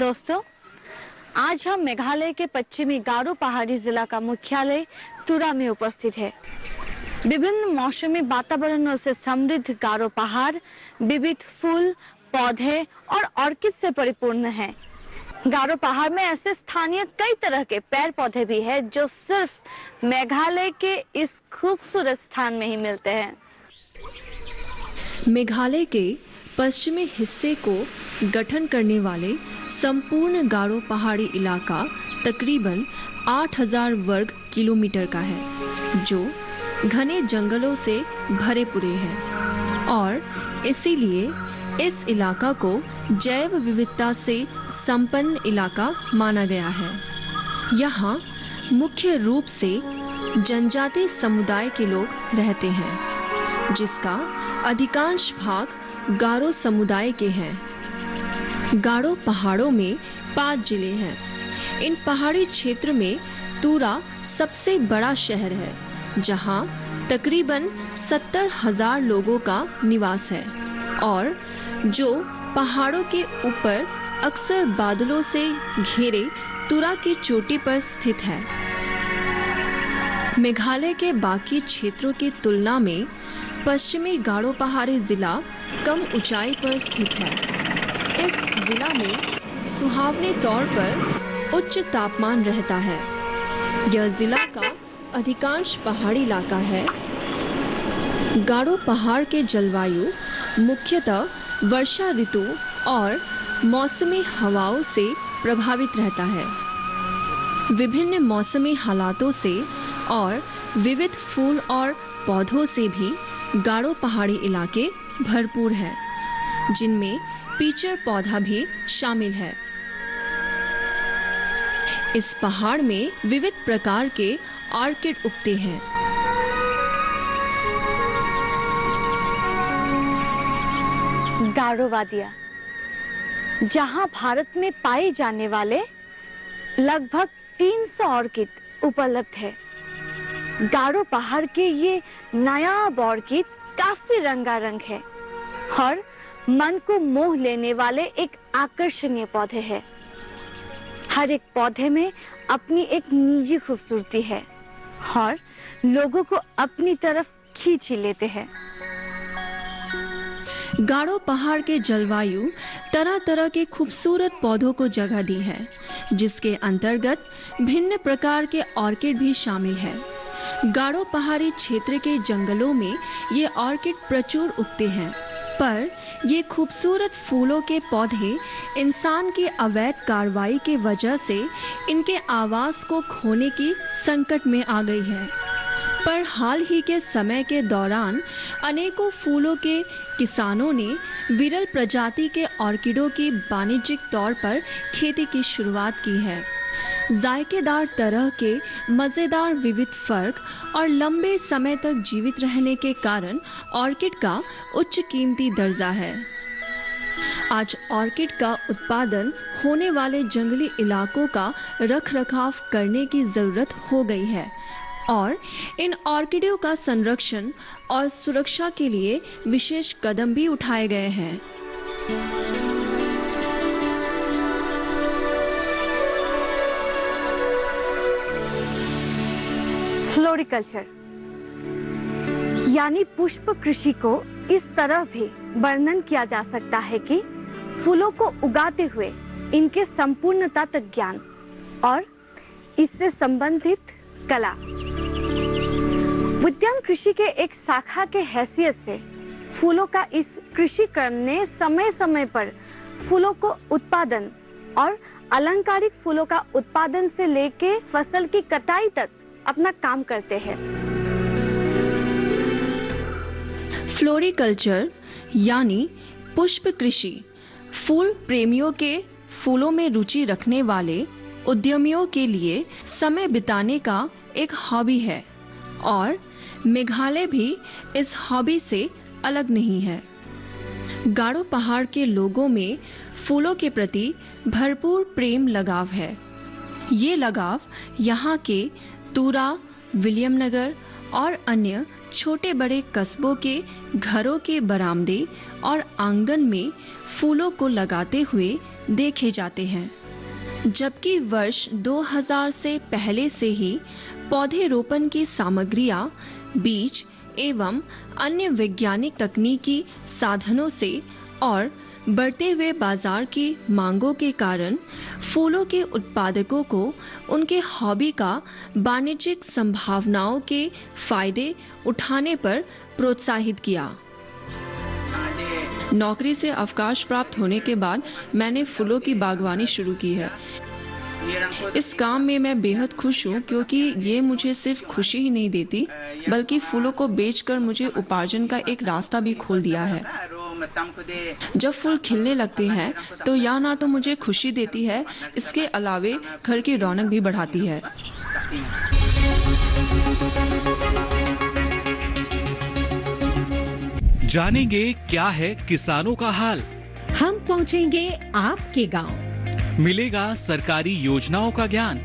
दोस्तों, आज हम मेघालय के पश्चिमी गारो पहाड़ी जिला का मुख्यालय तुरा में उपस्थित है। विभिन्न मौसमी वातावरणों से समृद्ध गारो पहाड़ विविध फूल, पौधे और ऑर्किड से परिपूर्ण है। गारो पहाड़ में ऐसे स्थानीय कई तरह के पेड़ पौधे भी हैं जो सिर्फ मेघालय के इस खूबसूरत स्थान में ही मिलते हैं। मेघालय के पश्चिमी हिस्से को गठन करने वाले संपूर्ण गारो पहाड़ी इलाका तकरीबन 8000 वर्ग किलोमीटर का है, जो घने जंगलों से भरे पूरे हैं और इसीलिए इस इलाका को जैव विविधता से संपन्न इलाका माना गया है। यहाँ मुख्य रूप से जनजाति समुदाय के लोग रहते हैं, जिसका अधिकांश भाग गारो समुदाय के हैं। गारो पहाड़ों में 5 जिले हैं। इन पहाड़ी क्षेत्र में तुरा सबसे बड़ा शहर है, जहां तकरीबन 70,000 लोगों का निवास है और जो पहाड़ों के ऊपर अक्सर बादलों से घिरे तुरा की चोटी पर स्थित है। मेघालय के बाकी क्षेत्रों की तुलना में पश्चिमी गारो पहाड़ी जिला कम ऊंचाई पर स्थित है। इस जिला में सुहावने तौर पर उच्च तापमान रहता है। यह जिला का अधिकांश पहाड़ी इलाका है। गारो पहाड़ के जलवायु मुख्यतः वर्षा ऋतु और मौसमी हवाओं से प्रभावित रहता है। विभिन्न मौसमी हालातों से और विविध फूल और पौधों से भी गारो पहाड़ी इलाके भरपूर हैं, जिनमें पीचर पौधा भी शामिल है। इस पहाड़ में विविध प्रकार के ऑर्किड उगते हैं। गारो वादिया, जहां भारत में पाए जाने वाले लगभग 300 ऑर्किड उपलब्ध है। गारो पहाड़ के ये नायाब ऑर्किड काफी रंगारंग है और मन को मोह लेने वाले एक आकर्षणीय पौधे हैं। हर एक पौधे में अपनी एक निजी खूबसूरती है और लोगों को अपनी तरफ खींच ही लेते हैं। गारो पहाड़ के जलवायु तरह तरह के खूबसूरत पौधों को जगह दी है, जिसके अंतर्गत भिन्न प्रकार के ऑर्किड भी शामिल है। गारो पहाड़ी क्षेत्र के जंगलों में ये ऑर्किड प्रचुर उगते हैं, पर ये खूबसूरत फूलों के पौधे इंसान की अवैध कार्रवाई की वजह से इनके आवास को खोने की संकट में आ गई है। पर हाल ही के समय के दौरान अनेकों फूलों के किसानों ने विरल प्रजाति के ऑर्किडों की वाणिज्यिक तौर पर खेती की शुरुआत की है। जायकेदार तरह के मज़ेदार विविध फर्क और लंबे समय तक जीवित रहने के कारण ऑर्किड का उच्च कीमती दर्जा है। आज ऑर्किड का उत्पादन होने वाले जंगली इलाकों का रखरखाव करने की ज़रूरत हो गई है और इन ऑर्किडों का संरक्षण और सुरक्षा के लिए विशेष कदम भी उठाए गए हैं। फ्लोरिकल्चर यानी पुष्प कृषि को इस तरह भी वर्णन किया जा सकता है कि फूलों को उगाते हुए इनके संपूर्णता तक ज्ञान और इससे संबंधित कला। उद्यान कृषि के एक शाखा के हैसियत से फूलों का इस कृषि क्रम ने समय समय पर फूलों को उत्पादन और अलंकारिक फूलों का उत्पादन से लेके फसल की कटाई तक अपना काम करते हैं। फ्लोरिकल्चर यानी पुष्प कृषि फूल प्रेमियों के फूलों में रुचि रखने वाले उद्यमियों के लिए समय बिताने का एक हॉबी है और मेघालय भी इस हॉबी से अलग नहीं है। गारो पहाड़ के लोगों में फूलों के प्रति भरपूर प्रेम लगाव है। ये लगाव यहाँ के तुरा, विलियमनगर और अन्य छोटे बड़े कस्बों के घरों के बरामदे और आंगन में फूलों को लगाते हुए देखे जाते हैं। जबकि वर्ष 2000 से पहले से ही पौधे रोपण की सामग्रियां, बीज एवं अन्य वैज्ञानिक तकनीकी साधनों से और बढ़ते हुए बाजार की मांगों के कारण फूलों के उत्पादकों को उनके हॉबी का वाणिज्यिक संभावनाओं के फायदे उठाने पर प्रोत्साहित किया। नौकरी से अवकाश प्राप्त होने के बाद मैंने फूलों की बागवानी शुरू की है। इस काम में मैं बेहद खुश हूँ क्योंकि ये मुझे सिर्फ खुशी ही नहीं देती बल्कि फूलों को बेचकर मुझे उपार्जन का एक रास्ता भी खोल दिया है। जब फूल खिलने लगते हैं तो यह ना तो मुझे खुशी देती है, इसके अलावे घर की रौनक भी बढ़ाती है। जानेंगे क्या है किसानों का हाल। हम पहुंचेंगे आपके गांव। मिलेगा सरकारी योजनाओं का ज्ञान।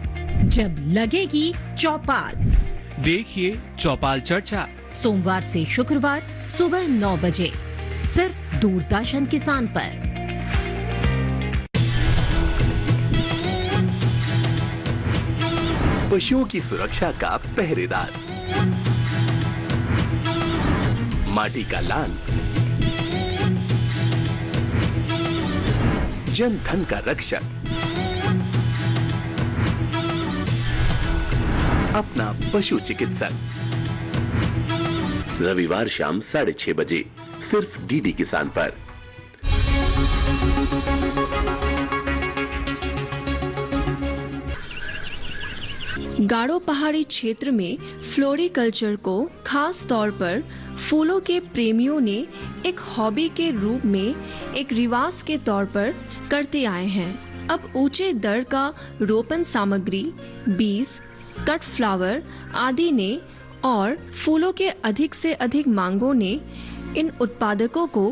जब लगेगी चौपाल, देखिए चौपाल चर्चा सोमवार से शुक्रवार सुबह 9 बजे सिर्फ दूरदर्शन किसान पर। पशुओं की सुरक्षा का पहरेदार, माटी का लाल, जन धन का रक्षक, अपना पशु चिकित्सक। रविवार शाम 6:30 बजे सिर्फ डीडी किसान पर। गारो पहाड़ी क्षेत्र में फ्लोरिकल्चर को खास तौर पर फूलों के प्रेमियों ने एक हॉबी के रूप में एक रिवाज के तौर पर करते आए हैं। अब ऊंचे दर का रोपण सामग्री, बीज, कट फ्लावर आदि ने और फूलों के अधिक से अधिक मांगों ने इन उत्पादकों को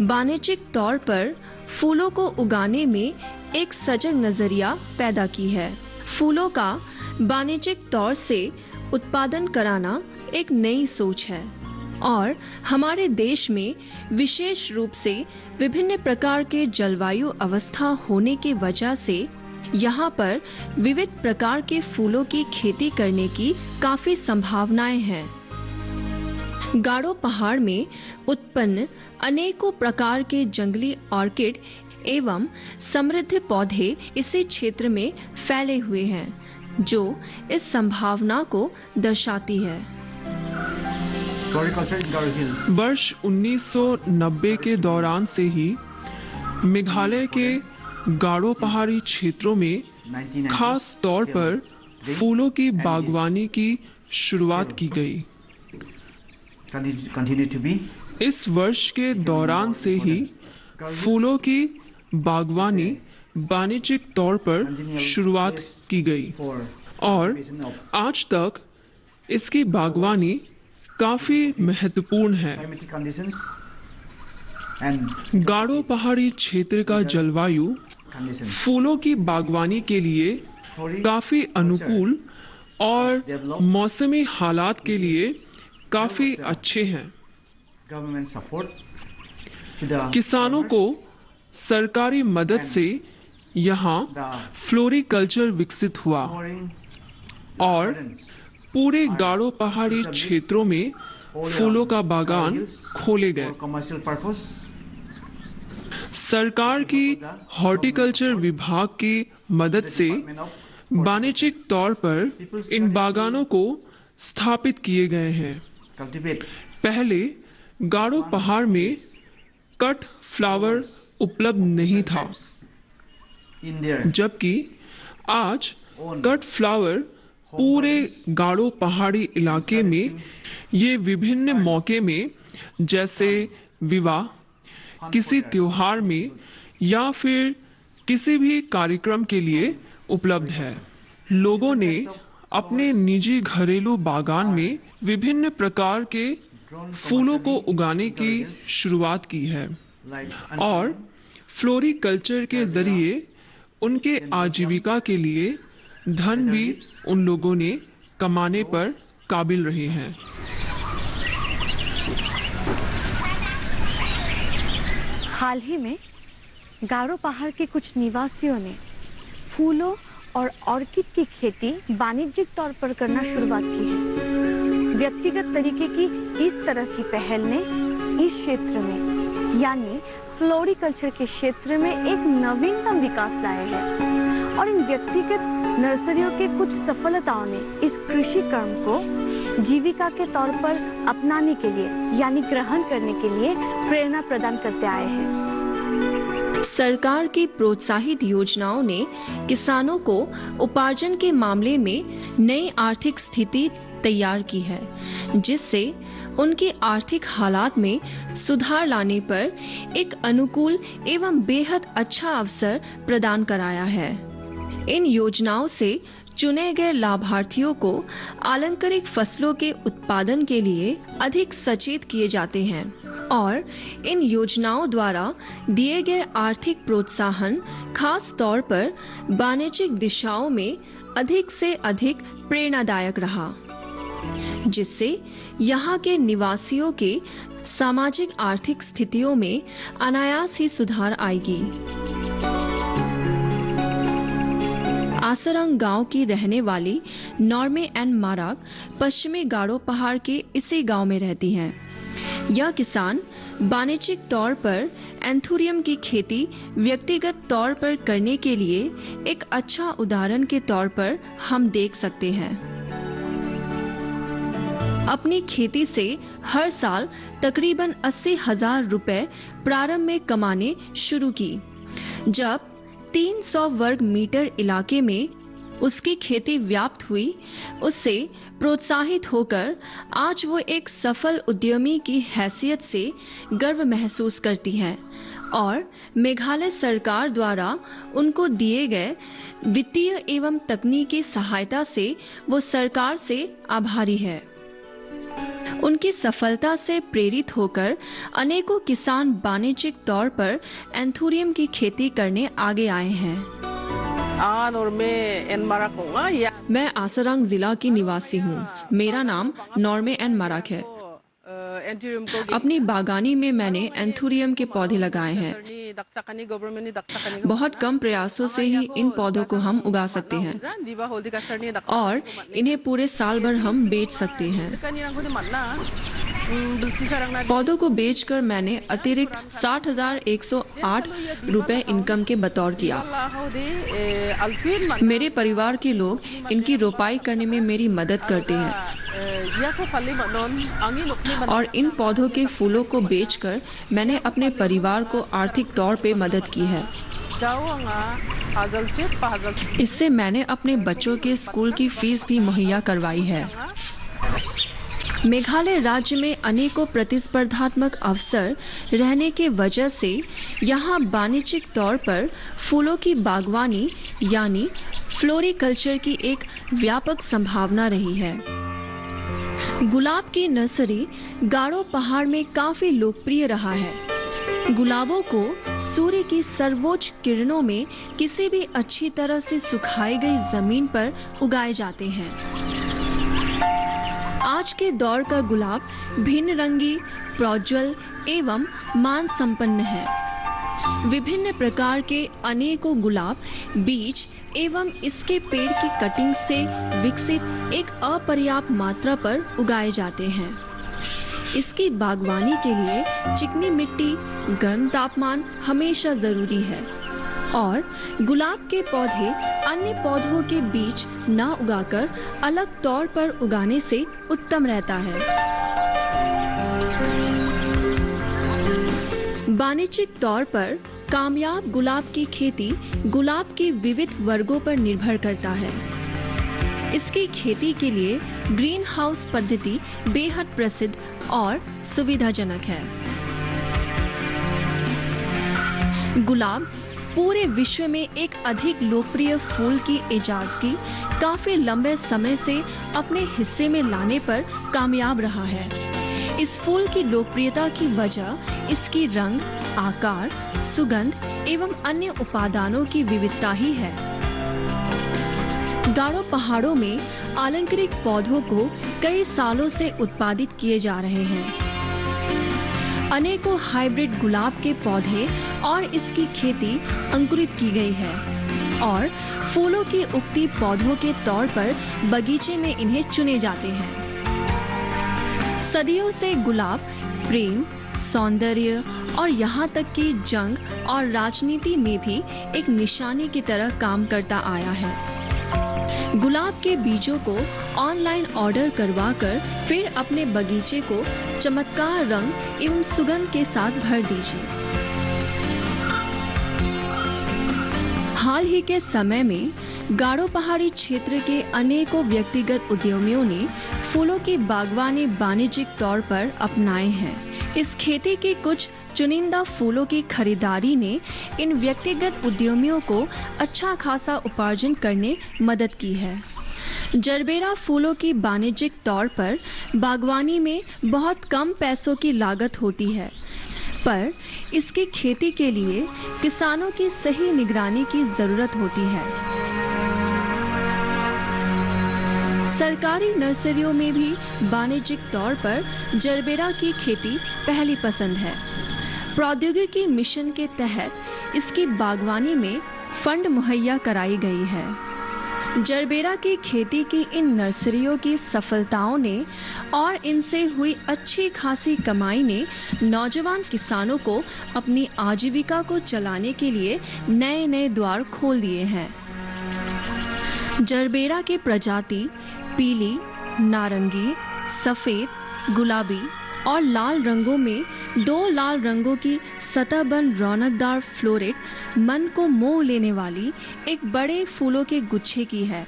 वाणिज्यिक तौर पर फूलों को उगाने में एक सजग नजरिया पैदा की है। फूलों का वाणिज्यिक तौर से उत्पादन कराना एक नई सोच है और हमारे देश में विशेष रूप से विभिन्न प्रकार के जलवायु अवस्था होने की वजह से यहाँ पर विविध प्रकार के फूलों की खेती करने की काफी संभावनाएं हैं। गारो पहाड़ में उत्पन्न अनेकों प्रकार के जंगली ऑर्किड एवं समृद्ध पौधे इसी क्षेत्र में फैले हुए हैं, जो इस संभावना को दर्शाती है। वर्ष 1990 के दौरान से ही मेघालय के गारो पहाड़ी क्षेत्रों में खास तौर पर फूलों की बागवानी की शुरुआत की गई। इस वर्ष के दौरान से ही फूलों की बागवानी वाणिज्यिक तौर पर शुरुआत की गई और आज तक इसकी बागवानी काफी महत्वपूर्ण है। गारो पहाड़ी क्षेत्र का जलवायु फूलों की बागवानी के लिए काफी अनुकूल और मौसमी हालात के लिए काफी अच्छे हैं। किसानों को सरकारी मदद से यहाँ फ्लोरिकल्चर विकसित हुआ और पूरे गारो पहाड़ी क्षेत्रों में फूलों का बागान खोले गए। सरकार की हॉर्टिकल्चर विभाग की मदद से वाणिज्यिक तौर पर इन बागानों को स्थापित किए गए हैं। पहले गारो पहाड़ में कट फ्लावर उपलब्ध नहीं था, जबकि आज कट फ्लावर पूरे गारो पहाड़ी इलाके में ये विभिन्न मौके में जैसे विवाह, किसी त्योहार में या फिर किसी भी कार्यक्रम के लिए उपलब्ध है। लोगों ने अपने निजी घरेलू बागान में विभिन्न प्रकार के फूलों को उगाने की शुरुआत की है और फ्लोरिकल्चर के जरिए उनके आजीविका के लिए धन भी उन लोगों ने कमाने पर काबिल रहे हैं। हाल ही में गारो पहाड़ के कुछ निवासियों ने फूलों और ऑर्किड की खेती वाणिज्यिक तौर पर करना शुरुआत की है। व्यक्तिगत तरीके की इस तरह की पहल ने इस क्षेत्र में यानी फ्लोरिकल्चर के क्षेत्र में एक नवीनतम विकास लाया है और इन व्यक्तिगत नर्सरियों के कुछ सफलताओं ने इस कृषि कर्म को जीविका के तौर पर अपनाने के लिए यानी ग्रहण करने के लिए प्रेरणा प्रदान करते आए हैं। सरकार की प्रोत्साहित योजनाओं ने किसानों को उपार्जन के मामले में नई आर्थिक स्थिति तैयार की है, जिससे उनके आर्थिक हालात में सुधार लाने पर एक अनुकूल एवं बेहद अच्छा अवसर प्रदान कराया है। इन योजनाओं से चुने गए लाभार्थियों को आलंकारिक फसलों के उत्पादन के लिए अधिक सचेत किए जाते हैं और इन योजनाओं द्वारा दिए गए आर्थिक प्रोत्साहन खास तौर पर वाणिज्यिक दिशाओं में अधिक से अधिक प्रेरणादायक रहा, जिससे यहाँ के निवासियों के सामाजिक आर्थिक स्थितियों में अनायास ही सुधार आएगी। आसरंग गांव की रहने वाली नॉर्मे एन माराक पश्चिमी गारो पहाड़ के इसी गांव में रहती हैं। यह किसान वाणिज्यिक तौर पर एंथुरियम की खेती व्यक्तिगत तौर पर करने के लिए एक अच्छा उदाहरण के तौर पर हम देख सकते हैं। अपनी खेती से हर साल तकरीबन 80,000 रुपए प्रारंभ में कमाने शुरू की। जब 300 वर्ग मीटर इलाके में उसकी खेती व्याप्त हुई, उससे प्रोत्साहित होकर आज वो एक सफल उद्यमी की हैसियत से गर्व महसूस करती हैं और मेघालय सरकार द्वारा उनको दिए गए वित्तीय एवं तकनीकी सहायता से वो सरकार से आभारी है। उनकी सफलता से प्रेरित होकर अनेकों किसान वाणिज्यिक तौर पर एंथुरियम की खेती करने आगे आए हैं। मैं आसरांग जिला की निवासी हूँ। मेरा नाम नॉर्मे एन माराक है। अपनी बागानी में मैंने एंथुरियम के पौधे लगाए हैं। बहुत कम प्रयासों से ही इन पौधों को हम उगा सकते हैं और इन्हें पूरे साल भर हम बेच सकते हैं। पौधों को बेचकर मैंने अतिरिक्त 60,108 रुपए इनकम के बतौर किया। मेरे परिवार के लोग इनकी रोपाई करने में मेरी मदद करते हैं और इन पौधों के फूलों को बेचकर मैंने अपने परिवार को आर्थिक तौर पे मदद की है। इससे मैंने अपने बच्चों के स्कूल की फीस भी मुहैया करवाई है। मेघालय राज्य में अनेकों प्रतिस्पर्धात्मक अवसर रहने के वजह से यहाँ वाणिज्यिक तौर पर फूलों की बागवानी यानी फ्लोरिकल्चर की एक व्यापक संभावना रही है। गुलाब की नर्सरी गारो पहाड़ में काफी लोकप्रिय रहा है। गुलाबों को सूर्य की सर्वोच्च किरणों में किसी भी अच्छी तरह से सुखाई गई जमीन पर उगाए जाते हैं। आज के दौर का गुलाब भिन्न रंगी, प्रोज्वल एवं मान संपन्न है। विभिन्न प्रकार के अनेकों गुलाब बीज एवं इसके पेड़ की कटिंग से विकसित एक अपर्याप्त मात्रा पर उगाए जाते हैं। इसकी बागवानी के लिए चिकनी मिट्टी, गर्म तापमान हमेशा जरूरी है और गुलाब के पौधे अन्य पौधों के बीच न उगाकर अलग तौर पर उगाने से उत्तम रहता है। वाणिज्यिक तौर पर कामयाब गुलाब की खेती गुलाब के विविध वर्गों पर निर्भर करता है। इसकी खेती के लिए ग्रीन हाउस पद्धति बेहद प्रसिद्ध और सुविधाजनक है। गुलाब पूरे विश्व में एक अधिक लोकप्रिय फूल की इजाजगी काफी लंबे समय से अपने हिस्से में लाने पर कामयाब रहा है। इस फूल की लोकप्रियता की वजह इसकी रंग, आकार, सुगंध एवं अन्य उपादानों की विविधता ही है। गारो पहाड़ों में अलंकृत पौधों को कई सालों से उत्पादित किए जा रहे हैं। अनेकों हाइब्रिड गुलाब के पौधे और इसकी खेती अंकुरित की गई है और फूलों की उगती पौधों के तौर पर बगीचे में इन्हें चुने जाते हैं। सदियों से गुलाब प्रेम, सौंदर्य और यहाँ तक कि जंग और राजनीति में भी एक निशानी की तरह काम करता आया है। गुलाब के बीजों को ऑनलाइन ऑर्डर करवाकर फिर अपने बगीचे को चमत्कार रंग एवं सुगंध के साथ भर दीजिए। हाल ही के समय में गारो पहाड़ी क्षेत्र के अनेकों व्यक्तिगत उद्यमियों ने फूलों की बागवानी वाणिज्यिक तौर पर अपनाए हैं। इस खेती के कुछ चुनिंदा फूलों की खरीदारी ने इन व्यक्तिगत उद्यमियों को अच्छा खासा उपार्जन करने मदद की है। जरबेरा फूलों की वाणिज्यिक तौर पर बागवानी में बहुत कम पैसों की लागत होती है, पर इसकी खेती के लिए किसानों की सही निगरानी की जरूरत होती है। सरकारी नर्सरियों में भी वाणिज्यिक तौर पर जरबेरा की खेती पहली पसंद है। प्रौद्योगिकी मिशन के तहत इसकी बागवानी में फंड मुहैया कराई गई है। जरबेरा की खेती की इन नर्सरियों की सफलताओं ने और इनसे हुई अच्छी खासी कमाई ने नौजवान किसानों को अपनी आजीविका को चलाने के लिए नए नए द्वार खोल दिए हैं। जरबेरा के प्रजाति पीली, नारंगी, सफ़ेद, गुलाबी और लाल रंगों में दो लाल रंगों की सतहबंद रौनकदार फ्लोरेट मन को मोह लेने वाली एक बड़े फूलों के गुच्छे की है।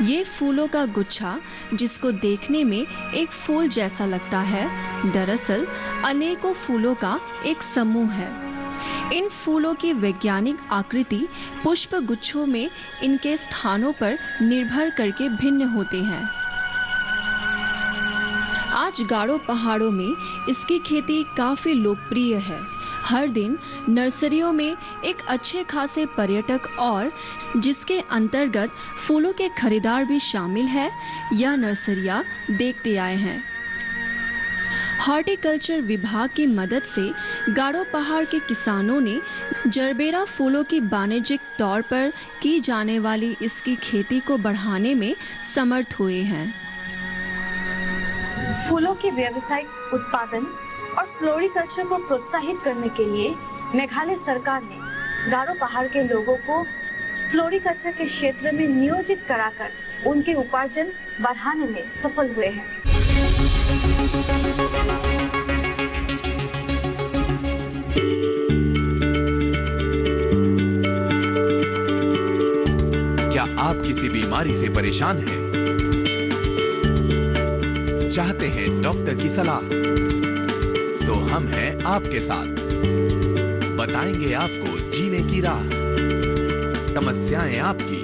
ये फूलों का गुच्छा, जिसको देखने में एक फूल जैसा लगता है, दरअसल अनेकों फूलों का एक समूह है। इन फूलों की वैज्ञानिक आकृति पुष्प गुच्छों में इनके स्थानों पर निर्भर करके भिन्न होते हैं। आज गारो पहाड़ों में इसकी खेती काफ़ी लोकप्रिय है। हर दिन नर्सरियों में एक अच्छे खासे पर्यटक और जिसके अंतर्गत फूलों के खरीदार भी शामिल है, यह नर्सरियां देखते आए हैं। हॉर्टिकल्चर विभाग की मदद से गारो पहाड़ के किसानों ने जरबेरा फूलों की वाणिज्यिक तौर पर की जाने वाली इसकी खेती को बढ़ाने में समर्थ हुए हैं। फूलों के व्यावसायिक उत्पादन और फ्लोरिकल्चर को प्रोत्साहित करने के लिए मेघालय सरकार ने गारो पहाड़ के लोगों को फ्लोरिकल्चर के क्षेत्र में नियोजित कराकर उनके उपार्जन बढ़ाने में सफल हुए हैं। क्या आप किसी बीमारी से परेशान हैं? चाहते हैं डॉक्टर की सलाह? तो हम हैं आपके साथ। बताएंगे आपको जीने की राह। समस्याएं आपकी,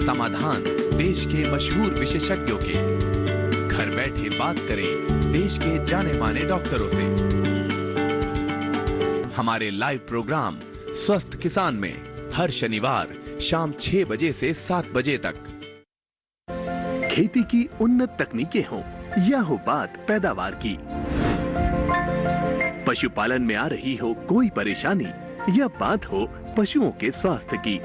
समाधान देश के मशहूर विशेषज्ञों के। घर बैठे बात करें देश के जाने माने डॉक्टरों से। हमारे लाइव प्रोग्राम स्वस्थ किसान में हर शनिवार शाम 6 बजे से 7 बजे तक। खेती की उन्नत तकनीकें हों या हो बात पैदावार की, पशुपालन में आ रही हो कोई परेशानी या बात हो पशुओं के स्वास्थ्य की,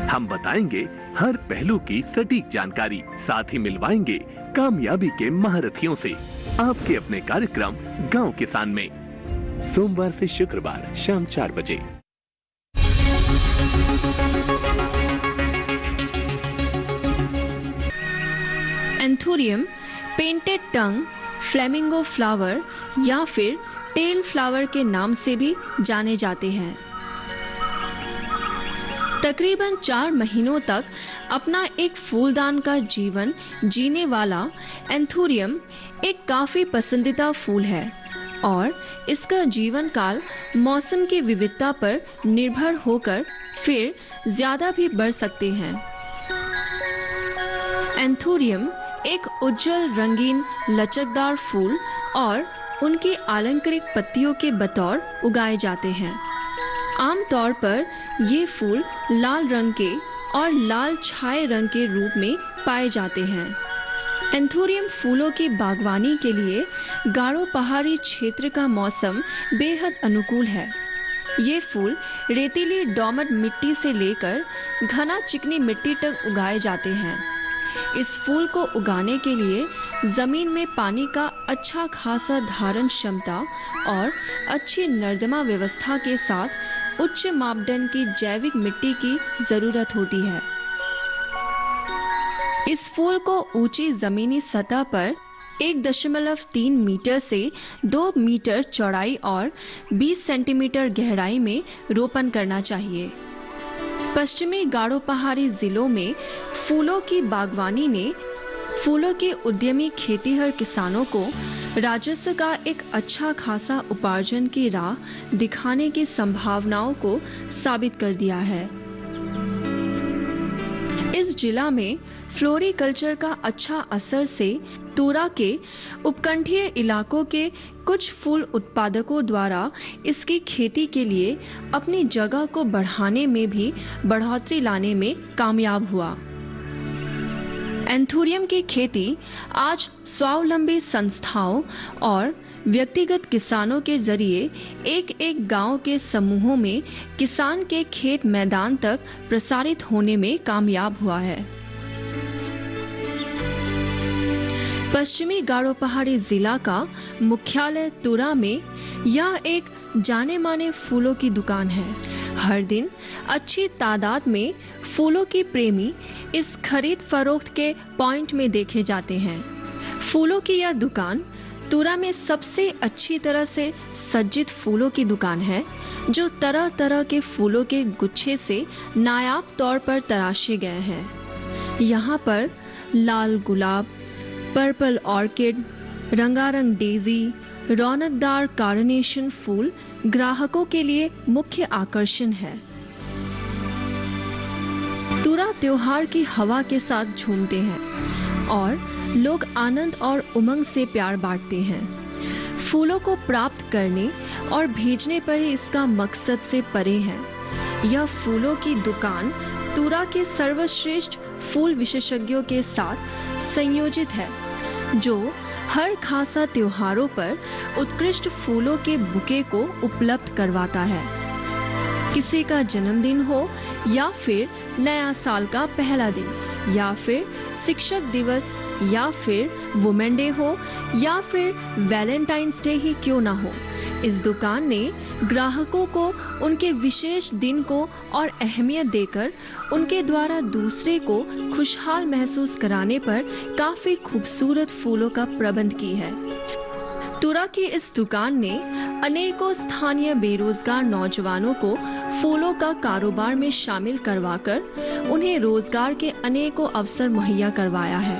हम बताएंगे हर पहलू की सटीक जानकारी। साथ ही मिलवाएंगे कामयाबी के महारथियों से। आपके अपने कार्यक्रम गांव किसान में सोमवार से शुक्रवार शाम 4 बजे। एंथोरियम पेंटेड टंग फ्लेमिंगो फ्लावर या फिर टेल फ्लावर के नाम से भी जाने जाते हैं। तकरीबन 4 महीनों तक अपना एक फूलदान का जीवन जीने वाला एंथोरियम एक काफ़ी पसंदीदा फूल है और इसका जीवन काल मौसम की विविधता पर निर्भर होकर फिर ज़्यादा भी बढ़ सकते हैं। एंथोरियम एक उज्जवल रंगीन लचकदार फूल और उनकी अलंकृत पत्तियों के बतौर उगाए जाते हैं। आमतौर पर ये फूल लाल रंग के और लाल छाए रंग के रूप में पाए जाते हैं। एंथोरियम फूलों की बागवानी के लिए गारो पहाड़ी क्षेत्र का मौसम बेहद अनुकूल है। ये फूल रेतीली डॉमट मिट्टी से लेकर घना चिकनी मिट्टी तक उगाए जाते हैं। इस फूल को उगाने के लिए जमीन में पानी का अच्छा खासा धारण क्षमता और अच्छी नर्दमा व्यवस्था के साथ उच्च मापदंड की जैविक मिट्टी की जरूरत होती है। इस फूल को ऊंची जमीनी सतह पर 1.3 मीटर से 2 मीटर चौड़ाई और 20 सेंटीमीटर गहराई में रोपण करना चाहिए। पश्चिमी गारो पहाड़ी जिलों में फूलों की बागवानी ने फूलों के उद्यमी खेतीहर किसानों को राजस्व का एक अच्छा खासा उपार्जन की राह दिखाने की संभावनाओं को साबित कर दिया है। इस जिला में फ्लोरिकल्चर का अच्छा असर से तुरा के उपकंठीय इलाकों के कुछ फूल उत्पादकों द्वारा इसकी खेती के लिए अपनी जगह को बढ़ाने में भी बढ़ोतरी लाने में कामयाब हुआ। एंथोरियम की खेती आज स्वावलंबी संस्थाओं और व्यक्तिगत किसानों के जरिए एक एक गांव के समूहों में किसान के खेत मैदान तक प्रसारित होने में कामयाब हुआ है। पश्चिमी गारो पहाड़ी जिला का मुख्यालय तुरा में यह एक जाने माने फूलों की दुकान है। हर दिन अच्छी तादाद में फूलों की प्रेमी इस खरीद फरोख्त के पॉइंट में देखे जाते हैं। फूलों की यह दुकान तुरा में सबसे अच्छी तरह से सज्जित फूलों की दुकान है, जो तरह तरह के फूलों के गुच्छे से नायाब तौर पर तराशे गए हैं। यहाँ पर लाल गुलाब, पर्पल ऑर्किड, रंगारंग डेजी, रौनकदार कार्नेशन फूल ग्राहकों के लिए मुख्य आकर्षण है। तुरा त्योहार की हवा के साथ झूमते हैं और लोग आनंद और उमंग से प्यार बांटते हैं। फूलों को प्राप्त करने और भेजने पर ही इसका मकसद से परे है। यह फूलों की दुकान तुरा के सर्वश्रेष्ठ फूल विशेषज्ञों के साथ संयोजित है, जो हर खासा त्योहारों पर उत्कृष्ट फूलों के बुके को उपलब्ध करवाता है। किसी का जन्मदिन हो या फिर नया साल का पहला दिन या फिर शिक्षक दिवस या फिर वुमेन डे हो या फिर वैलेंटाइंस डे ही क्यों ना हो, इस दुकान ने ग्राहकों को उनके विशेष दिन को और अहमियत देकर उनके द्वारा दूसरे को खुशहाल महसूस कराने पर काफी खूबसूरत फूलों का प्रबंध की है। तुरा की इस दुकान ने अनेकों स्थानीय बेरोजगार नौजवानों को फूलों का कारोबार में शामिल करवाकर उन्हें रोजगार के अनेकों अवसर मुहैया करवाया है।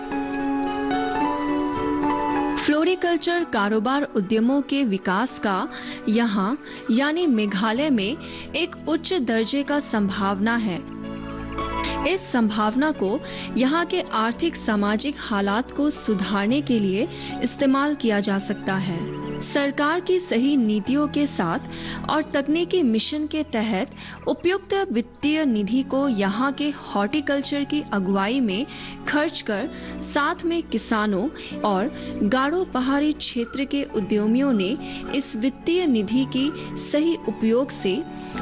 फ्लोरिकल्चर कारोबार उद्यमों के विकास का यहाँ यानी मेघालय में एक उच्च दर्जे का संभावना है। इस संभावना को यहाँ के आर्थिक सामाजिक हालात को सुधारने के लिए इस्तेमाल किया जा सकता है। सरकार की सही नीतियों के साथ और तकनीकी मिशन के तहत उपयुक्त वित्तीय निधि को यहाँ के हॉर्टिकल्चर की अगुवाई में खर्च कर साथ में किसानों और गारो पहाड़ी क्षेत्र के उद्यमियों ने इस वित्तीय निधि की सही उपयोग से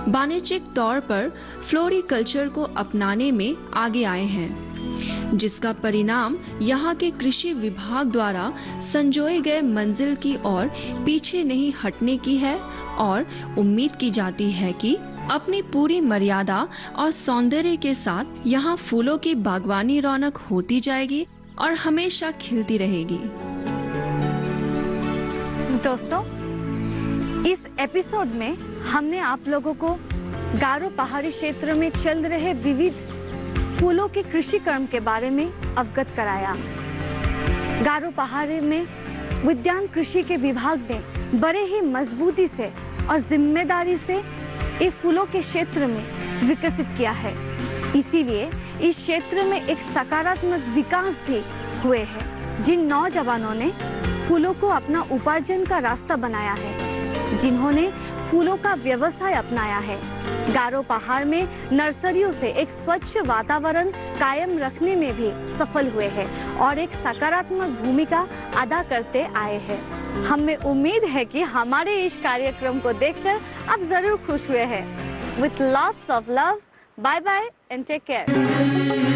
वाणिज्यिक तौर पर फ्लोरिकल्चर को अपनाने में आगे आए हैं, जिसका परिणाम यहाँ के कृषि विभाग द्वारा संजोए गए मंजिल की ओर पीछे नहीं हटने की है और उम्मीद की जाती है कि अपनी पूरी मर्यादा और सौंदर्य के साथ यहाँ फूलों की बागवानी रौनक होती जाएगी और हमेशा खिलती रहेगी। दोस्तों, इस एपिसोड में हमने आप लोगों को गारो पहाड़ी क्षेत्र में चल रहे विविध फूलों के कृषि कर्म के बारे में अवगत कराया। गारो पहाड़ी में विज्ञान कृषि के विभाग ने बड़े ही मजबूती से और जिम्मेदारी से इस फूलों के क्षेत्र में विकसित किया है। इसीलिए इस क्षेत्र में एक सकारात्मक विकास भी हुए हैं। जिन नौजवानों ने फूलों को अपना उपार्जन का रास्ता बनाया है, जिन्होंने फूलों का व्यवसाय अपनाया है। गारो पहाड़ में नर्सरियों से एक स्वच्छ वातावरण कायम रखने में भी सफल हुए हैं और एक सकारात्मक भूमिका अदा करते आए हैं। हमें उम्मीद है कि हमारे इस कार्यक्रम को देखकर आप जरूर खुश हुए हैं। With lots of love, bye bye and take care.